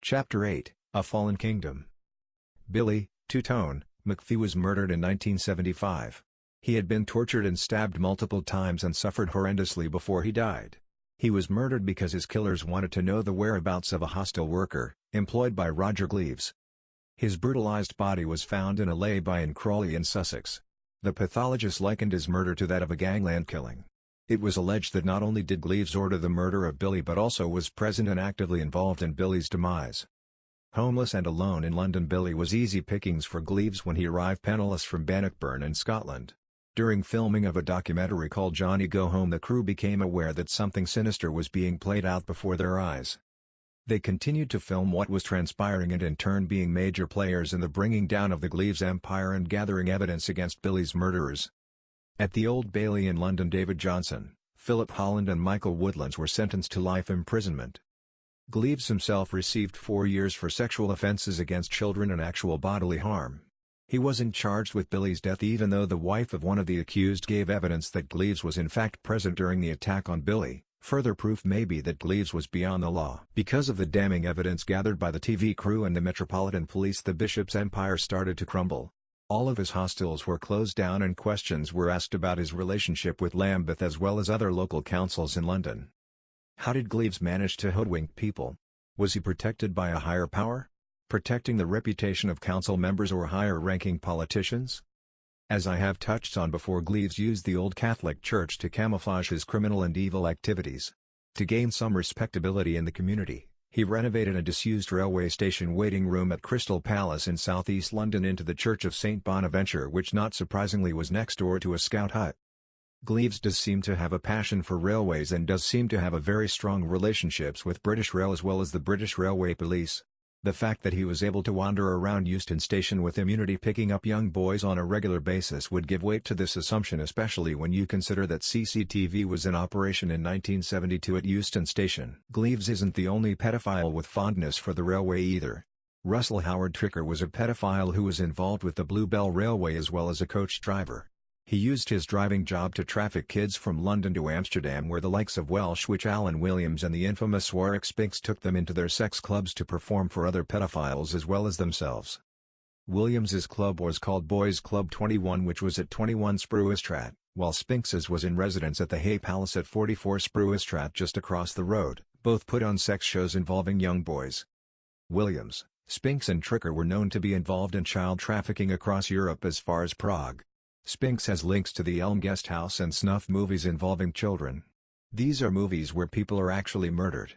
Chapter 8, A Fallen Kingdom. Billy Two-Tone McPhee was murdered in 1975. He had been tortured and stabbed multiple times and suffered horrendously before he died. He was murdered because his killers wanted to know the whereabouts of a hostile worker, employed by Roger Gleaves. His brutalized body was found in a lay-by in Crawley in Sussex. The pathologist likened his murder to that of a gangland killing. It was alleged that not only did Gleaves order the murder of Billy but also was present and actively involved in Billy's demise. Homeless and alone in London, Billy was easy pickings for Gleaves when he arrived penniless from Bannockburn in Scotland. During filming of a documentary called Johnny Go Home, the crew became aware that something sinister was being played out before their eyes. They continued to film what was transpiring and in turn being major players in the bringing down of the Gleaves empire and gathering evidence against Billy's murderers. At the Old Bailey in London, David Johnson, Philip Holland and Michael Woodlands were sentenced to life imprisonment. Gleaves himself received 4 years for sexual offences against children and actual bodily harm. He wasn't charged with Billy's death even though the wife of one of the accused gave evidence that Gleaves was in fact present during the attack on Billy. Further proof may be that Gleaves was beyond the law. Because of the damning evidence gathered by the TV crew and the Metropolitan Police, the Bishop's empire started to crumble. All of his hostels were closed down and questions were asked about his relationship with Lambeth as well as other local councils in London. How did Gleaves manage to hoodwink people? Was he protected by a higher power? Protecting the reputation of council members or higher-ranking politicians? As I have touched on before, Gleaves used the Old Catholic Church to camouflage his criminal and evil activities. To gain some respectability in the community, he renovated a disused railway station waiting room at Crystal Palace in southeast London into the Church of St. Bonaventure, which not surprisingly was next door to a scout hut. Gleaves does seem to have a passion for railways and does seem to have a very strong relationships with British Rail as well as the British Railway Police. The fact that he was able to wander around Euston Station with immunity picking up young boys on a regular basis would give weight to this assumption, especially when you consider that CCTV was in operation in 1972 at Euston Station. Gleaves isn't the only pedophile with fondness for the railway either. Russell Howard Tricker was a pedophile who was involved with the Bluebell Railway as well as a coach driver. He used his driving job to traffic kids from London to Amsterdam, where the likes of Welsh Witch Alan Williams and the infamous Warwick Spinks took them into their sex clubs to perform for other pedophiles as well as themselves. Williams's club was called Boys Club 21, which was at 21 Spruestrat, while Spinks's was in residence at the Hay Palace at 44 Spruestrat just across the road. Both put on sex shows involving young boys. Williams, Spinks and Tricker were known to be involved in child trafficking across Europe as far as Prague. Spinks has links to the Elm Guest House and snuff movies involving children. These are movies where people are actually murdered.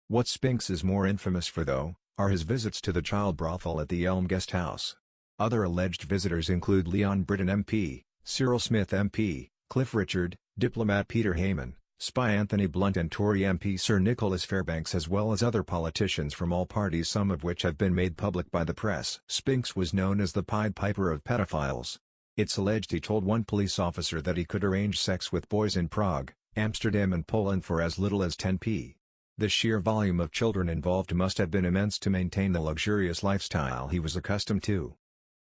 What Spinks is more infamous for, though, are his visits to the child brothel at the Elm Guest House. Other alleged visitors include Leon Britton MP, Cyril Smith MP, Cliff Richard, diplomat Peter Heyman, spy Anthony Blunt and Tory MP Sir Nicholas Fairbanks, as well as other politicians from all parties, some of which have been made public by the press. Spinks was known as the Pied Piper of pedophiles. It's alleged he told one police officer that he could arrange sex with boys in Prague, Amsterdam and Poland for as little as 10p. The sheer volume of children involved must have been immense to maintain the luxurious lifestyle he was accustomed to.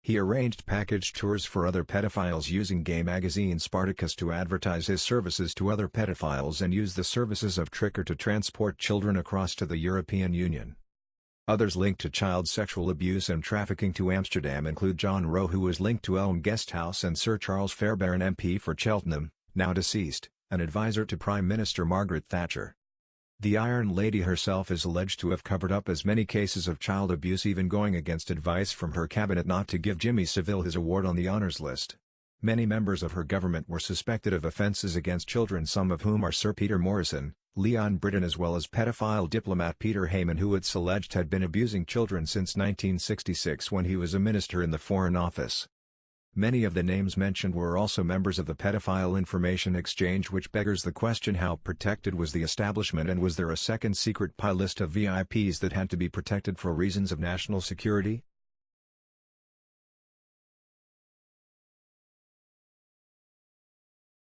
He arranged package tours for other pedophiles using gay magazine Spartacus to advertise his services to other pedophiles and used the services of Tricker to transport children across to the European Union. Others linked to child sexual abuse and trafficking to Amsterdam include John Rowe, who was linked to Elm Guest House, and Sir Charles Fairbairn MP for Cheltenham, now deceased, an advisor to Prime Minister Margaret Thatcher. The Iron Lady herself is alleged to have covered up as many cases of child abuse, even going against advice from her cabinet not to give Jimmy Savile his award on the honours list. Many members of her government were suspected of offences against children, some of whom are Sir Peter Morrison, Leon Britton as well as pedophile diplomat Peter Heyman, who it's alleged had been abusing children since 1966 when he was a minister in the Foreign Office. Many of the names mentioned were also members of the Pedophile Information Exchange, which beggars the question, how protected was the establishment, and was there a second secret pie list of VIPs that had to be protected for reasons of national security?